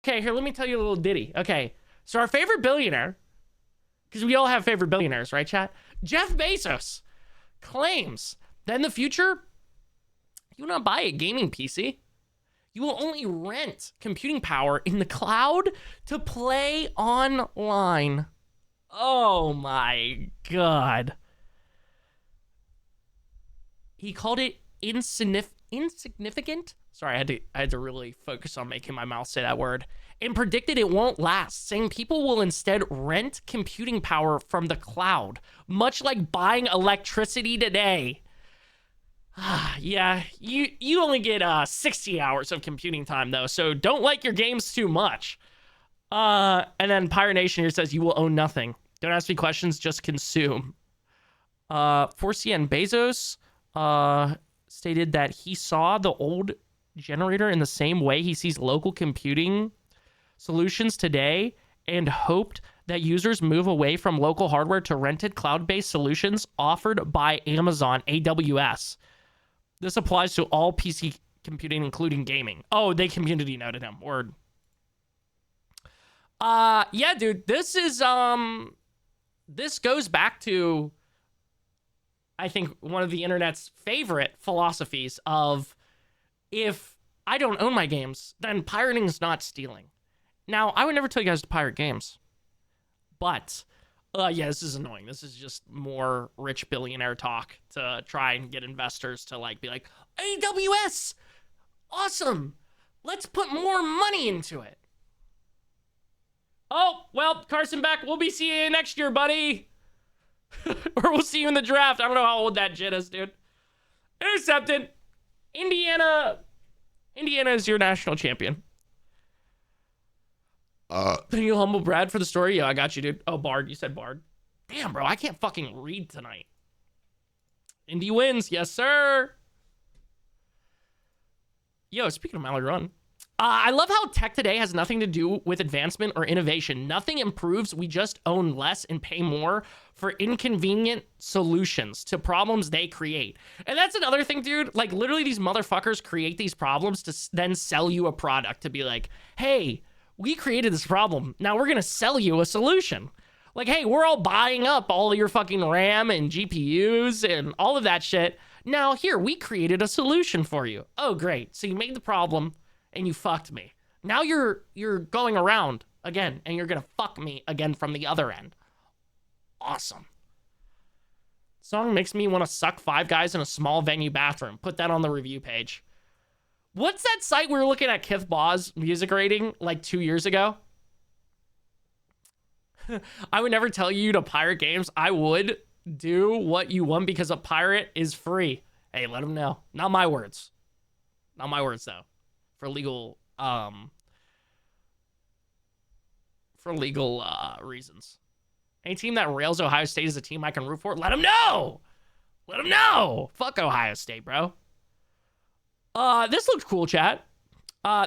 Okay, here, let me tell you a little ditty. Okay, so our favorite billionaire, because we all have favorite billionaires, right, chat? Jeff Bezos claims that in the future, you will not buy a gaming PC. You will only rent computing power in the cloud to play online. Oh my God. He called it insignificant. Sorry, I had to really focus on making my mouth say that word. And predicted it won't last, saying people will instead rent computing power from the cloud, much like buying electricity today. Yeah, you only get 60 hours of computing time though, so don't like your games too much. And then Pirate Nation here says you will own nothing. Don't ask me questions, just consume. 4CN Bezos stated that he saw the old generator in the same way he sees local computing solutions today and hoped that users move away from local hardware to rented cloud-based solutions offered by Amazon AWS. This applies to all PC computing, including gaming. Oh, they community noted him. Word. Yeah, dude, this is, this goes back to, I think, one of the internet's favorite philosophies of, if I don't own my games, then pirating is not stealing. Now, I would never tell you guys to pirate games, but yeah, this is annoying. This is just more rich billionaire talk to try and get investors to like be like, AWS, awesome. Let's put more money into it. Oh, well, Carson Beck, we'll be seeing you next year, buddy. Or we'll see you in the draft. I don't know how old that Jit is, dude. Intercepted. Indiana is your national champion. Thank you, Humble Brad, for the story. Yeah, I got you, dude. Oh, Bard. You said Bard. Damn, bro. I can't fucking read tonight. Indy wins. Yes, sir. Yo, speaking of Mallard Run, I love how tech today has nothing to do with advancement or innovation. Nothing improves. We just own less and pay more for inconvenient solutions to problems they create. And that's another thing, dude. Like, literally, these motherfuckers create these problems to then sell you a product to be like, hey, we created this problem. Now we're going to sell you a solution. Like, hey, we're all buying up all of your fucking RAM and GPUs and all of that shit. Now, here, we created a solution for you. Oh, great. So you made the problem and you fucked me. Now you're going around again and you're going to fuck me again from the other end. Awesome. Song makes me want to suck 5 guys in a small venue bathroom. Put that on the review page. What's that site we were looking at Kith Baw's music rating like 2 years ago? I would never tell you to pirate games. I would do what you want because a pirate is free. Hey, let them know. Not my words. Not my words, though. For legal reasons. Any team that rails Ohio State is a team I can root for, let them know. Let them know. Fuck Ohio State, bro. This looks cool, chat.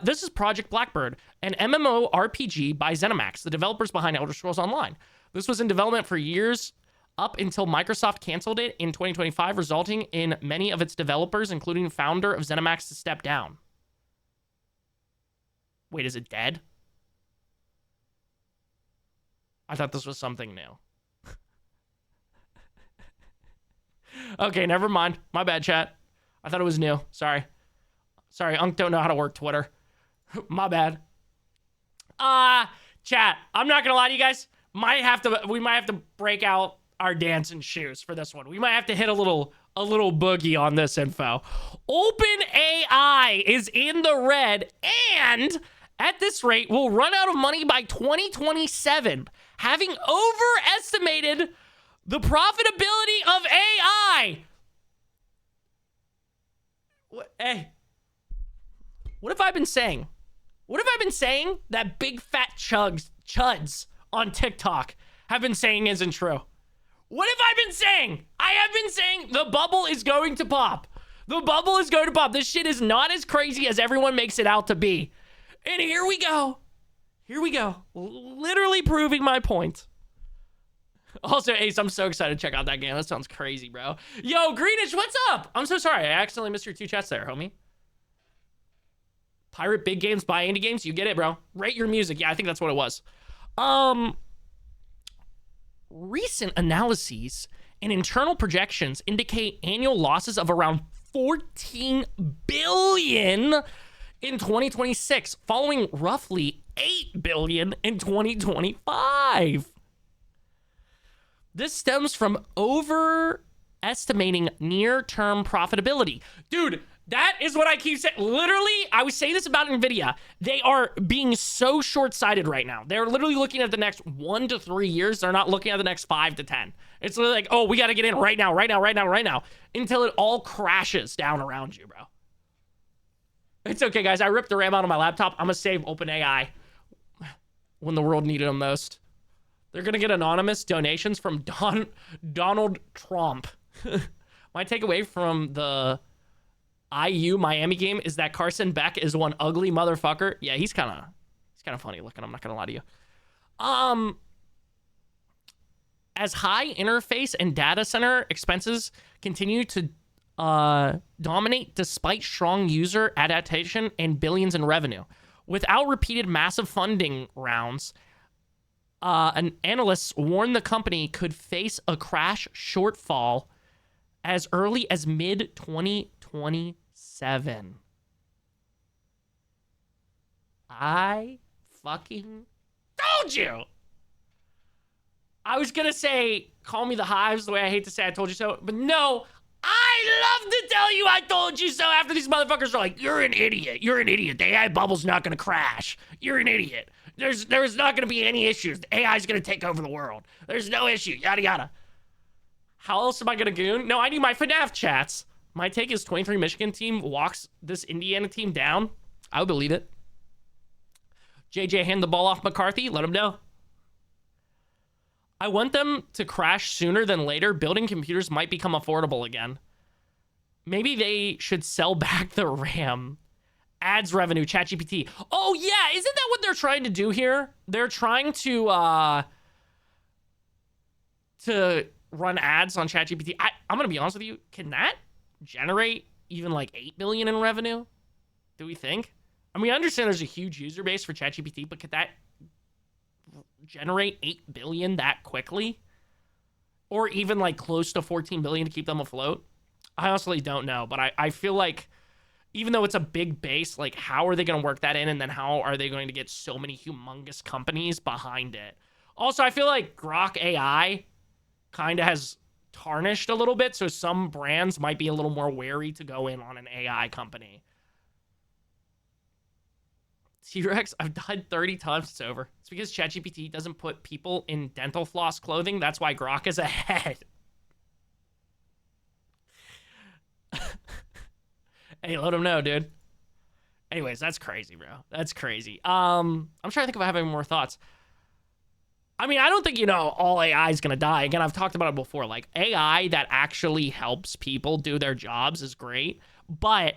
This is Project Blackbird, an MMORPG by ZeniMax, the developers behind Elder Scrolls Online. This was in development for years up until Microsoft canceled it in 2025, resulting in many of its developers, including founder of ZeniMax, to step down. Wait, is it dead? I thought this was something new. Okay, never mind. My bad, chat. I thought it was new. Sorry. Sorry, Unc don't know how to work Twitter. My bad. Chat, I'm not gonna lie to you guys. We might have to break out our dancing shoes for this one. We might have to hit a little boogie on this info. OpenAI is in the red and at this rate will run out of money by 2027, having overestimated the profitability of AI. Hey, what have I been saying? What have I been saying that big fat chuds on TikTok have been saying isn't true? What have I been saying? I have been saying the bubble is going to pop. The bubble is going to pop. This shit is not as crazy as everyone makes it out to be. And here we go. Here we go. Literally proving my point. Also, Ace, I'm so excited to check out that game. That sounds crazy, bro. Yo, Greenish, what's up? I'm so sorry. I accidentally missed your 2 chats there, homie. Pirate big games, buy indie games. You get it, bro. Rate your music. Yeah, I think that's what it was. Recent analyses and internal projections indicate annual losses of around 14 billion in 2026, following roughly 8 billion in 2025. This stems from overestimating near-term profitability. Dude, that is what I keep saying. Literally, I was saying this about NVIDIA. They are being so short-sighted right now. They're literally looking at the next 1 to 3 years. They're not looking at the next 5 to 10. It's literally like, oh, we got to get in right now, until it all crashes down around you, bro. It's okay, guys. I ripped the RAM out of my laptop. I'm going to save OpenAI when the world needed them most. They're going to get anonymous donations from Donald Trump. My takeaway from the IU Miami game is that Carson Beck is one ugly motherfucker. Yeah, he's kind of funny looking. I'm not going to lie to you. As high interface and data center expenses continue to dominate despite strong user adaptation and billions in revenue. Without repeated massive funding rounds, analysts warn the company could face a crash shortfall as early as mid-2027. I fucking told you! I was gonna say, call me the hives, the way I hate to say I told you so, but no, I love to tell you I told you so after these motherfuckers are like, you're an idiot. The AI bubble's not gonna crash. You're an idiot. There's not gonna be any issues. The AI's gonna take over the world. There's no issue, yada yada. How else am I gonna goon? No, I need my FNAF chats. My take is 23 Michigan team walks this Indiana team down. I would believe it. JJ hand the ball off McCarthy, let him know. I want them to crash sooner than later. Building computers might become affordable again. Maybe they should sell back the RAM. Ads revenue, ChatGPT. Oh yeah, isn't that what they're trying to do here? They're trying to run ads on ChatGPT. I'm gonna be honest with you. Can that generate even like 8 billion in revenue? Do we think? I mean, I understand there's a huge user base for ChatGPT, but could that generate 8 billion that quickly? Or even like close to 14 billion to keep them afloat? I honestly don't know, but I feel like even though it's a big base, like how are they going to work that in? And then how are they going to get so many humongous companies behind it? Also, I feel like Grok AI kind of has tarnished a little bit. So some brands might be a little more wary to go in on an AI company. T-Rex, I've died 30 times. It's over. It's because ChatGPT doesn't put people in dental floss clothing. That's why Grok is ahead. Hey, let him know, dude. Anyways, that's crazy, bro. That's crazy. I'm trying to think if I have any more thoughts. I mean, I don't think, all AI is going to die. Again, I've talked about it before. Like, AI that actually helps people do their jobs is great. But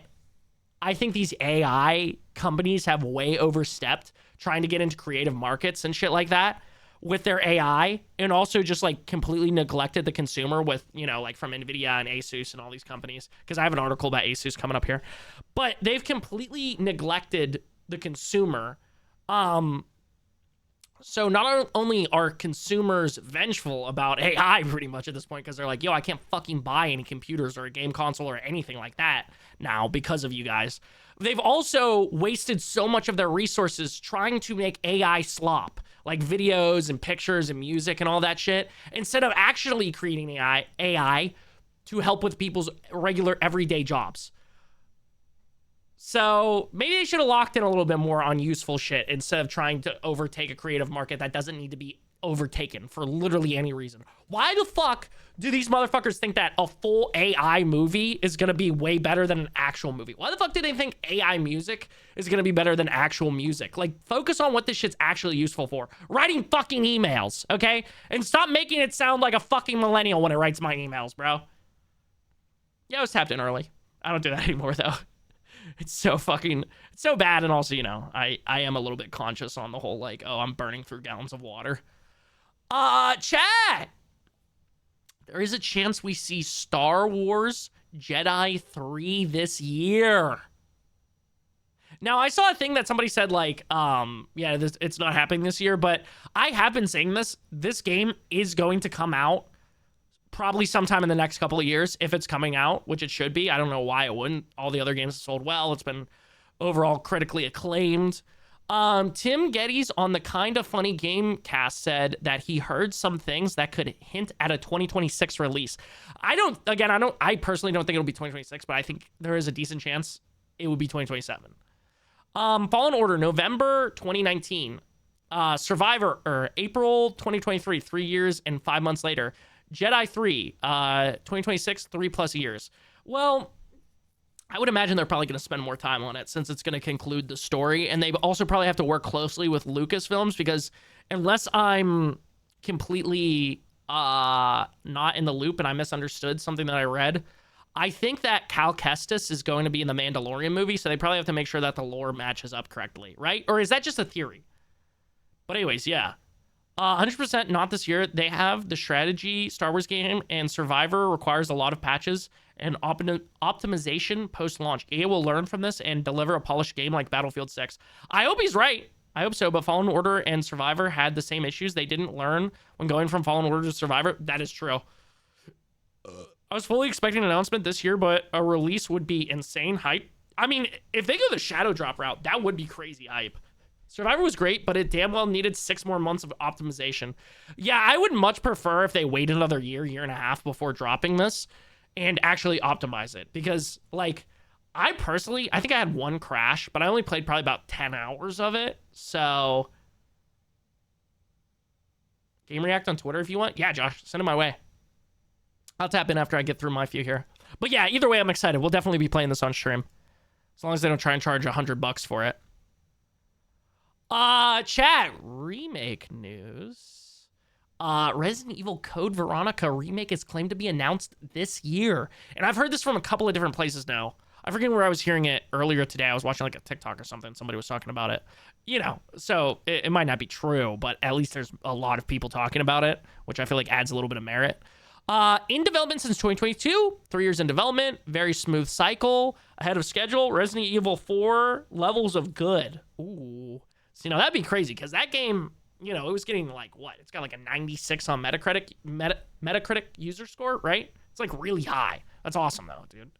I think these AI companies have way overstepped trying to get into creative markets and shit like that with their AI, and also just like completely neglected the consumer with, like from NVIDIA and Asus and all these companies. Because I have an article about Asus coming up here. But they've completely neglected the consumer. So not only are consumers vengeful about AI pretty much at this point, because they're like, yo, I can't fucking buy any computers or a game console or anything like that now because of you guys. They've also wasted so much of their resources trying to make AI slop, like videos and pictures and music and all that shit, instead of actually creating AI to help with people's regular everyday jobs. So maybe they should have locked in a little bit more on useful shit instead of trying to overtake a creative market that doesn't need to be overtaken for literally any reason. Why the fuck do these motherfuckers think that a full AI movie is going to be way better than an actual movie? Why the fuck do they think AI music is going to be better than actual music? Like, focus on what this shit's actually useful for. Writing fucking emails, okay? And stop making it sound like a fucking millennial when it writes my emails, bro. Yeah, I was tapped in early. I don't do that anymore, though. It's so bad. And also, I am a little bit conscious on the whole, like, oh, I'm burning through gallons of water. Chat! There is a chance we see Star Wars Jedi 3 this year. Now, I saw a thing that somebody said, like, yeah, it's not happening this year, but I have been saying this. This game is going to come out probably sometime in the next couple of years if it's coming out, which it should be. I don't know why it wouldn't. All the other games have sold well. It's been overall critically acclaimed. Tim Geddes on the Kinda Funny Game cast said that he heard some things that could hint at a 2026 release. I personally don't think it'll be 2026, but I think there is a decent chance it would be 2027. Fallen Order, November 2019. Survivor, April 2023, 3 years and 5 months later. Jedi 3, 2026, 3+ years. Well, I would imagine they're probably going to spend more time on it since it's going to conclude the story. And they also probably have to work closely with Lucasfilms because unless I'm completely not in the loop and I misunderstood something that I read, I think that Cal Kestis is going to be in the Mandalorian movie, so they probably have to make sure that the lore matches up correctly, right? Or is that just a theory? But anyways, yeah. 100% not this year. They have the strategy Star Wars game, and Survivor requires a lot of patches and optimization post-launch. EA will learn from this and deliver a polished game like Battlefield 6. I hope he's right. I hope so, but Fallen Order and Survivor had the same issues. They didn't learn when going from Fallen Order to Survivor. That is true. I was fully expecting an announcement this year, but a release would be insane hype. I mean, if they go the Shadow Drop route, that would be crazy hype. Survivor was great, but it damn well needed 6 more months of optimization. Yeah, I would much prefer if they waited another year and a half before dropping this and actually optimize it. Because, like, I think I had one crash, but I only played probably about 10 hours of it. So, Game React on Twitter if you want. Yeah, Josh, send it my way. I'll tap in after I get through my few here. But yeah, either way, I'm excited. We'll definitely be playing this on stream. As long as they don't try and charge $100 for it. Chat, remake news. Resident Evil Code Veronica remake is claimed to be announced this year. And I've heard this from a couple of different places now. I forget where I was hearing it earlier today. I was watching like a TikTok or something. Somebody was talking about it. You know, so it might not be true, but at least there's a lot of people talking about it, which I feel like adds a little bit of merit. In development since 2022, 3 years in development, very smooth cycle, ahead of schedule. Resident Evil 4 levels of good. Ooh. So, you know, that'd be crazy because that game, you know, it was getting like what? It's got like a 96 on Metacritic user score, right? It's like really high. That's awesome though, dude.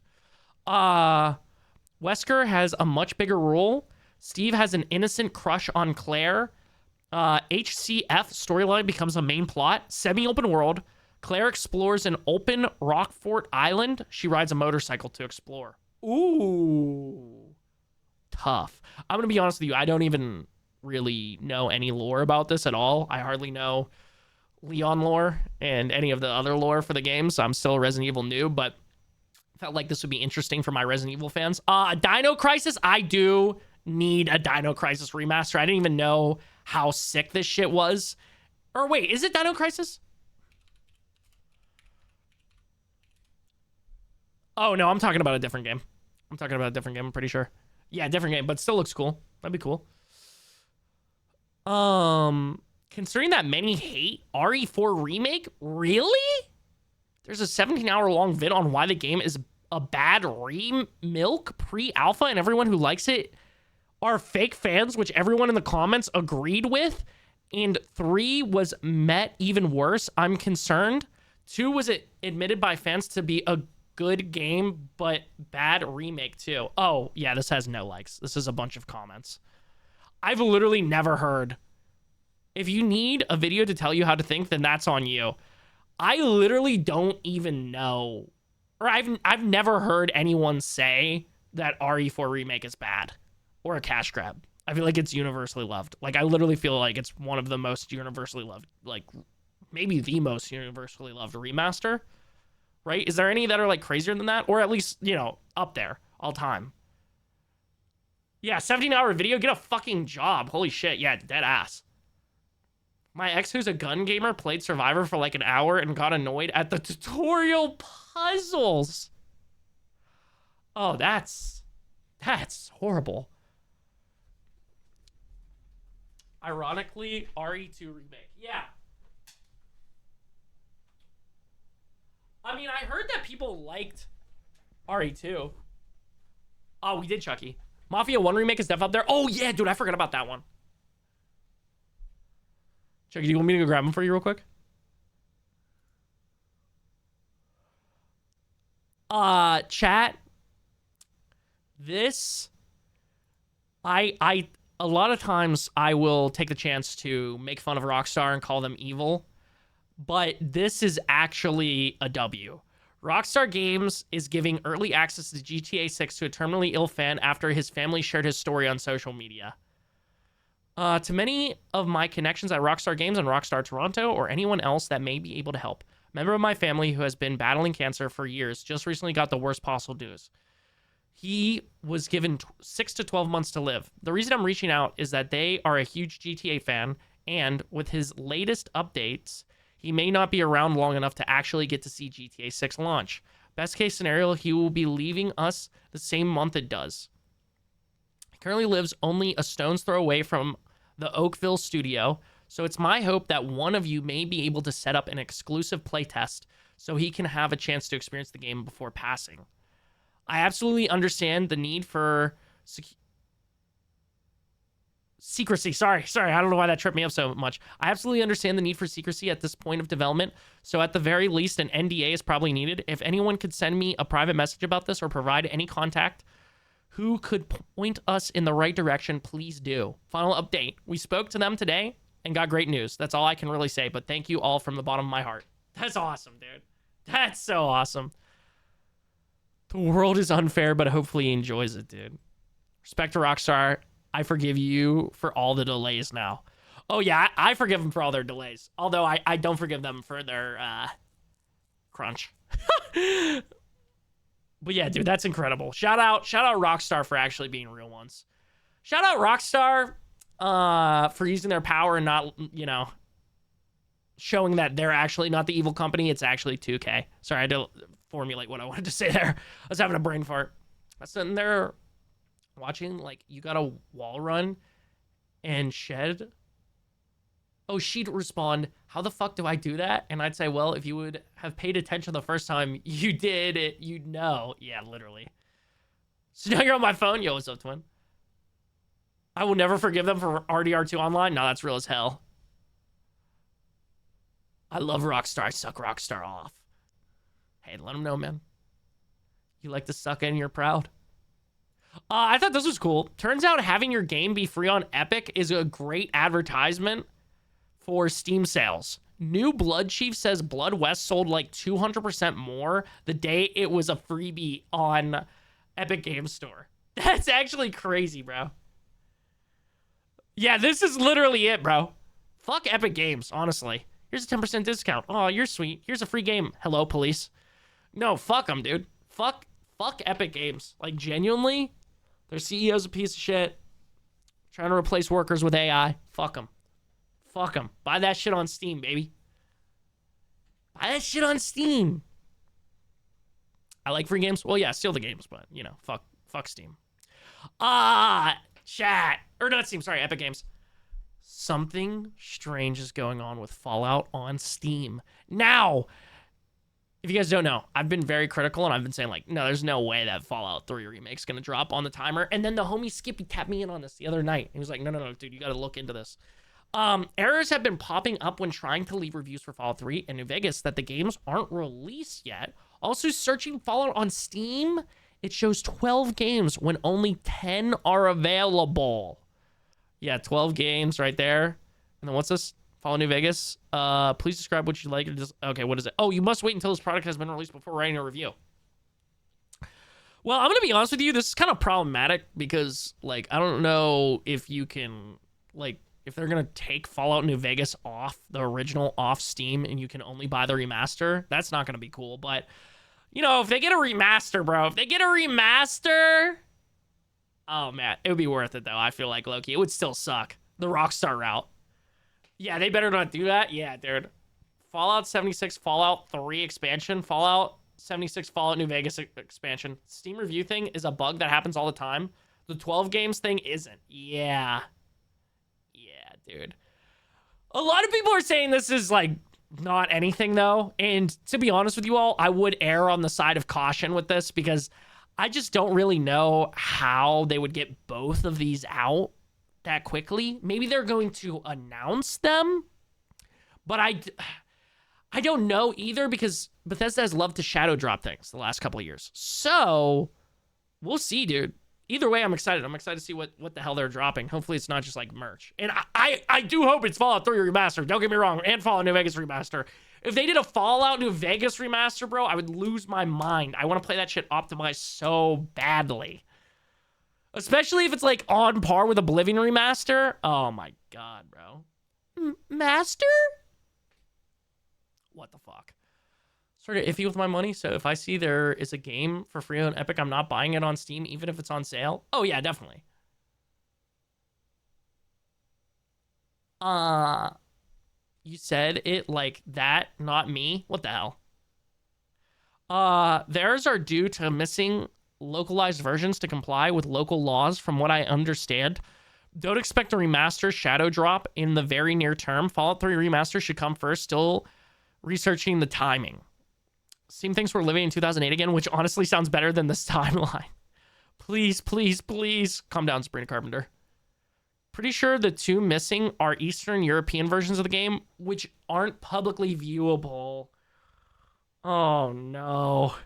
Wesker has a much bigger role. Steve has an innocent crush on Claire. HCF storyline becomes a main plot. Semi-open world. Claire explores an open Rockfort Island. She rides a motorcycle to explore. Ooh. Tough. I'm going to be honest with you. I don't even really know any lore about this at all. I hardly know Leon lore and any of the other lore for the game, so I'm still a Resident Evil noob, but felt like this would be interesting for my Resident Evil fans. Dino Crisis. I do need a Dino Crisis remaster. I didn't even know how sick this shit was. Or wait, is it Dino Crisis? Oh, no, I'm talking about a different game. I'm pretty sure. Yeah, different game, but still looks cool. That'd be cool. Considering that many hate RE4 Remake, really? There's a 17-hour long vid on why the game is a bad milk pre-alpha, and everyone who likes it are fake fans, which everyone in the comments agreed with. And 3 was met even worse. I'm concerned. 2 was admitted by fans to be a good game, but bad remake too. Oh, yeah, this has no likes. This is a bunch of comments. I've literally never heard. If you need a video to tell you how to think, then that's on you. I literally don't even know. Or I've never heard anyone say that RE4 Remake is bad or a cash grab. I feel like it's universally loved. Like, I literally feel like it's one of the most universally loved, like, maybe the most universally loved remaster. Right? Is there any that are like crazier than that? Or at least, you know, up there all time. Yeah, 17-hour video. Get a fucking job. Holy shit. Yeah, dead ass. My ex, who's a gun gamer, played Survivor for like an hour and got annoyed at the tutorial puzzles. Oh, that's horrible. Ironically, RE2 remake. Yeah. I mean, I heard that people liked RE2. Oh, we did, Chucky. Mafia 1 remake is definitely up there. Oh, yeah, dude, I forgot about that one. Check, do you want me to go grab them for you real quick? Chat. This... a lot of times I will take the chance to make fun of Rockstar and call them evil, but this is actually a W. Rockstar Games is giving early access to GTA 6 to a terminally ill fan after his family shared his story on social media. To many of my connections at Rockstar Games and Rockstar Toronto, or anyone else that may be able to help, a member of my family who has been battling cancer for years just recently got the worst possible news. He was given 6 to 12 months to live. The reason I'm reaching out is that they are a huge GTA fan, and with his latest updates, he may not be around long enough to actually get to see GTA 6 launch. Best case scenario, he will be leaving us the same month it does. He currently lives only a stone's throw away from the Oakville studio, so it's my hope that one of you may be able to set up an exclusive playtest so he can have a chance to experience the game before passing. I absolutely understand the need for secrecy. Sorry. I don't know why that tripped me up so much. I absolutely understand the need for secrecy at this point of development. So at the very least, an NDA is probably needed. If anyone could send me a private message about this or provide any contact who could point us in the right direction, please do. Final update. We spoke to them today and got great news. That's all I can really say, but thank you all from the bottom of my heart. That's awesome, dude. That's so awesome. The world is unfair, but hopefully he enjoys it, dude. Respect to Rockstar. I forgive you for all the delays now. Oh, yeah, I forgive them for all their delays. Although I don't forgive them for their crunch. But yeah, dude, that's incredible. Shout out Rockstar for actually being real ones. Shout out Rockstar for using their power and not, showing that they're actually not the evil company. It's actually 2K. Sorry, I had to formulate what I wanted to say there. I was having a brain fart. I was sitting there watching, like, you got a wall run and Shed. Oh, she'd respond, how the fuck do I do that? And I'd say, well, if you would have paid attention the first time you did it, you'd know. Yeah, literally. So now you're on my phone. Yo, what's up, twin? I will never forgive them for RDR2 online. No, that's real as hell. I love Rockstar. I suck Rockstar off. Hey, let them know, man. You like to suck and you're proud. I thought this was cool. Turns out having your game be free on Epic is a great advertisement for Steam sales. New Blood Chief says Blood West sold like 200% more the day it was a freebie on Epic Games Store. That's actually crazy, bro. Yeah, this is literally it, bro. Fuck Epic Games, honestly. Here's a 10% discount. Oh, you're sweet. Here's a free game. Hello, police. No, fuck them, dude. Fuck Epic Games. Like, genuinely, their CEO's a piece of shit. Trying to replace workers with AI. Fuck them. Fuck them. Buy that shit on Steam, baby. Buy that shit on Steam. I like free games. Well, yeah, steal the games, but, fuck Steam. Chat. Or not Steam, sorry, Epic Games. Something strange is going on with Fallout on Steam. Now, if you guys don't know, I've been very critical and I've been saying, like, no, there's no way that Fallout 3 remake's gonna drop on the timer. And then the homie Skippy tapped me in on this the other night. He was like, no, dude, you gotta look into this. Errors have been popping up when trying to leave reviews for Fallout 3 in New Vegas that the games aren't released yet. Also, searching Fallout on Steam, it shows 12 games when only 10 are available. Yeah, 12 games right there. And then what's this? Fallout New Vegas. Please describe what you like. Okay, what is it? Oh, you must wait until this product has been released before writing a review. Well, I'm going to be honest with you. This is kind of problematic because, like, I don't know if you can, like, if they're going to take Fallout New Vegas off, the original off Steam, and you can only buy the remaster. That's not going to be cool. But, if they get a remaster, bro, oh, man, it would be worth it, though. I feel like, Loki, it would still suck. The Rockstar route. Yeah, they better not do that. Yeah, dude. Fallout 76, Fallout 3 expansion, Fallout 76, Fallout New Vegas expansion. Steam review thing is a bug that happens all the time. The 12 games thing isn't. Yeah. Yeah, dude. A lot of people are saying this is, like, not anything, though. And to be honest with you all, I would err on the side of caution with this because I just don't really know how they would get both of these out that quickly. Maybe they're going to announce them, but I don't know either because Bethesda has loved to shadow drop things the last couple of years. So we'll see, dude. Either way, I'm excited. I'm excited to see what the hell they're dropping. Hopefully it's not just like merch. And I do hope it's Fallout 3 Remastered. Don't get me wrong. And Fallout New Vegas Remaster. If they did a Fallout New Vegas Remaster, bro, I would lose my mind. I want to play that shit optimized so badly. Especially if it's like on par with Oblivion Remaster. Oh my God, bro. Master? What the fuck? Sort of iffy with my money, so if I see there is a game for free on Epic, I'm not buying it on Steam, even if it's on sale. Oh yeah, definitely. You said it like that, not me. What the hell? Theirs are due to missing localized versions to comply with local laws, from what I understand. Don't expect a remaster shadow drop in the very near term. Fallout 3 Remaster should come first, still researching the timing. Seem things were living in 2008 again, which honestly sounds better than this timeline. Please, please, please. Calm down, Sabrina Carpenter. Pretty sure the two missing are Eastern European versions of the game, which aren't publicly viewable. Oh, no.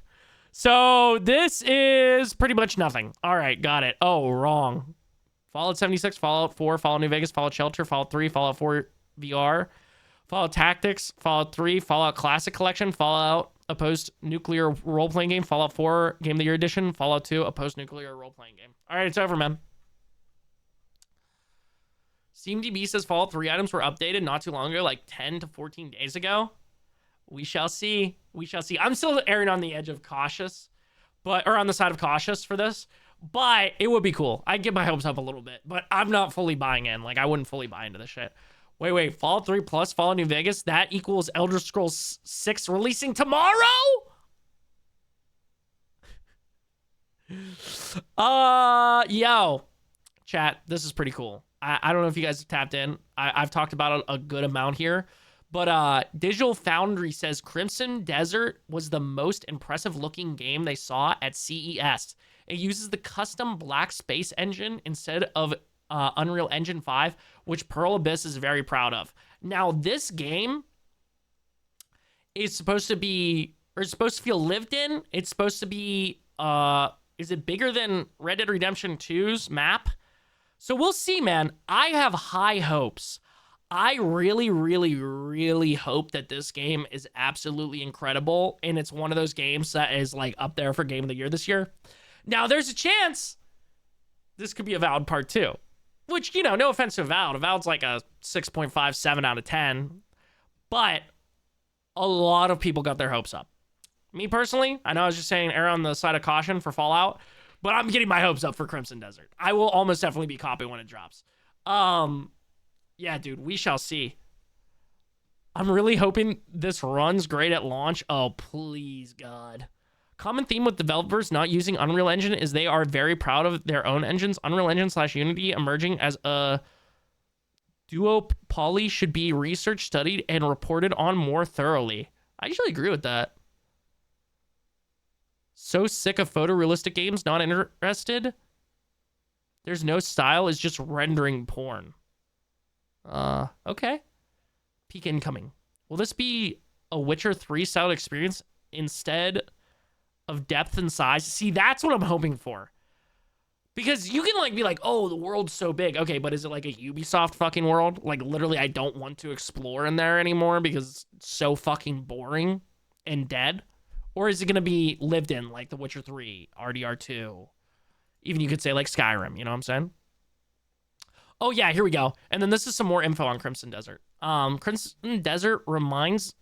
So this is pretty much nothing. All right, got it. Oh, wrong. Fallout 76, Fallout 4, Fallout New Vegas, Fallout Shelter, Fallout 3, Fallout 4 VR, Fallout Tactics, Fallout 3, Fallout Classic Collection, Fallout a post-nuclear role-playing game, Fallout 4 Game of the Year Edition, Fallout 2 a post-nuclear role-playing game. All right, it's over, man. SteamDB says Fallout 3 items were updated not too long ago, like 10 to 14 days ago. We shall see. We shall see. I'm still erring on the edge of cautious, or on the side of cautious for this, but it would be cool. I'd get my hopes up a little bit, but I'm not fully buying in. Like, I wouldn't fully buy into this shit. Wait, Fallout 3 plus Fallout New Vegas, that equals Elder Scrolls 6 releasing tomorrow? Yo. Chat, this is pretty cool. I don't know if you guys have tapped in. I've talked about a good amount here. But Digital Foundry says Crimson Desert was the most impressive looking game they saw at CES. It uses the custom Black Space engine instead of Unreal Engine 5, which Pearl Abyss is very proud of. Now, this game is supposed to be, or it's supposed to feel lived in. It's supposed to be, is it bigger than Red Dead Redemption 2's map? So we'll see, man. I have high hopes. I really, really, really hope that this game is absolutely incredible, and it's one of those games that is like up there for Game of the Year this year. Now, there's a chance this could be Avowed Part 2. Which, you know, no offense to Avowed. Avowed's like a 6.57 out of 10. But a lot of people got their hopes up. Me personally, I know I was just saying err on the side of caution for Fallout, but I'm getting my hopes up for Crimson Desert. I will almost definitely be copying when it drops. Yeah, dude, we shall see. I'm really hoping this runs great at launch. Oh, please, God. Common theme with developers not using Unreal Engine is they are very proud of their own engines. Unreal Engine / Unity emerging as a duopoly should be researched, studied, and reported on more thoroughly. I usually agree with that. So sick of photorealistic games, not interested. There's no style, it's just rendering porn. Okay. Peak incoming. Will this be a Witcher 3 style experience instead of depth and size? See, that's what I'm hoping for. Because you can like be like, oh, the world's so big. Okay, but is it like a Ubisoft fucking world? Like literally I don't want to explore in there anymore because it's so fucking boring and dead. Or is it going to be lived in like The Witcher 3, RDR2? Even you could say like Skyrim, you know what I'm saying? Oh yeah, here we go. And then this is some more info on Crimson Desert. Crimson Desert reminds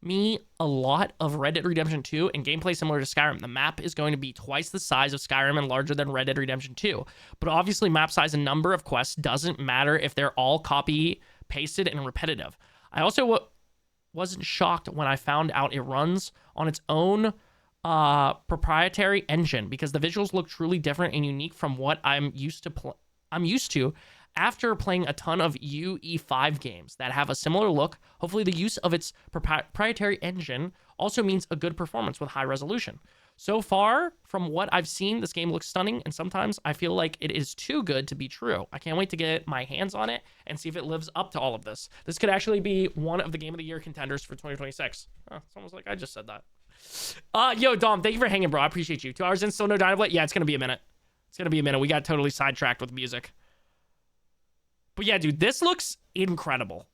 me a lot of Red Dead Redemption 2 and gameplay similar to Skyrim. The map is going to be twice the size of Skyrim and larger than Red Dead Redemption 2. But obviously map size and number of quests doesn't matter if they're all copy pasted and repetitive. I also wasn't shocked when I found out it runs on its own proprietary engine because the visuals look truly different and unique from what I'm used to after playing a ton of UE5 games that have a similar look. Hopefully the use of its proprietary engine also means a good performance with high resolution. So far, from what I've seen, this game looks stunning, and sometimes I feel like it is too good to be true. I can't wait to get my hands on it and see if it lives up to all of this. This could actually be one of the Game of the Year contenders for 2026. Oh, it's almost like I just said that. Yo, Dom, thank you for hanging, bro. I appreciate you. 2 hours in, still no Dynablade? Yeah, it's going to be a minute. It's going to be a minute. We got totally sidetracked with music. But yeah, dude, this looks incredible.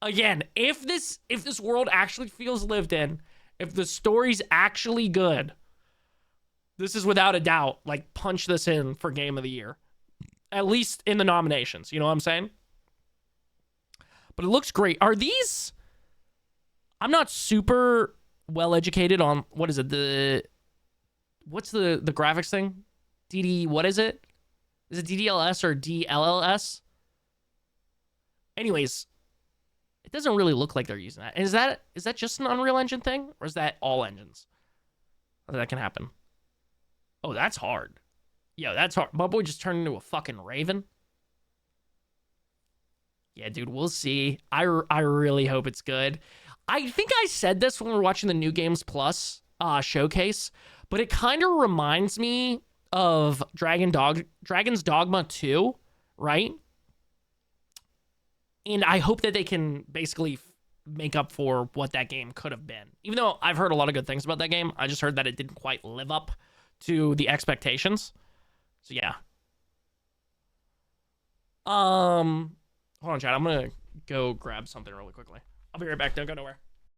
Again, if this world actually feels lived in, if the story's actually good, this is without a doubt, like, punch this in for Game of the Year. At least in the nominations, you know what I'm saying? But it looks great. Are these... I'm not super well-educated on... What is it? What's the graphics thing? What is it? Is it DDLS or DLLS? Anyways, it doesn't really look like they're using that. Is that just an Unreal Engine thing? Or is that all engines? That can happen. Oh, that's hard. Yo, that's hard. My boy just turned into a fucking raven. Yeah, dude, we'll see. I really hope it's good. I think I said this when we were watching the New Games Plus showcase, but it kind of reminds me of Dragon's Dogma 2, right? And I hope that they can basically make up for what that game could have been. Even though I've heard a lot of good things about that game, I just heard that it didn't quite live up to the expectations. So yeah. Hold on, chat. I'm gonna go grab something really quickly. I'll be right back. Don't go nowhere.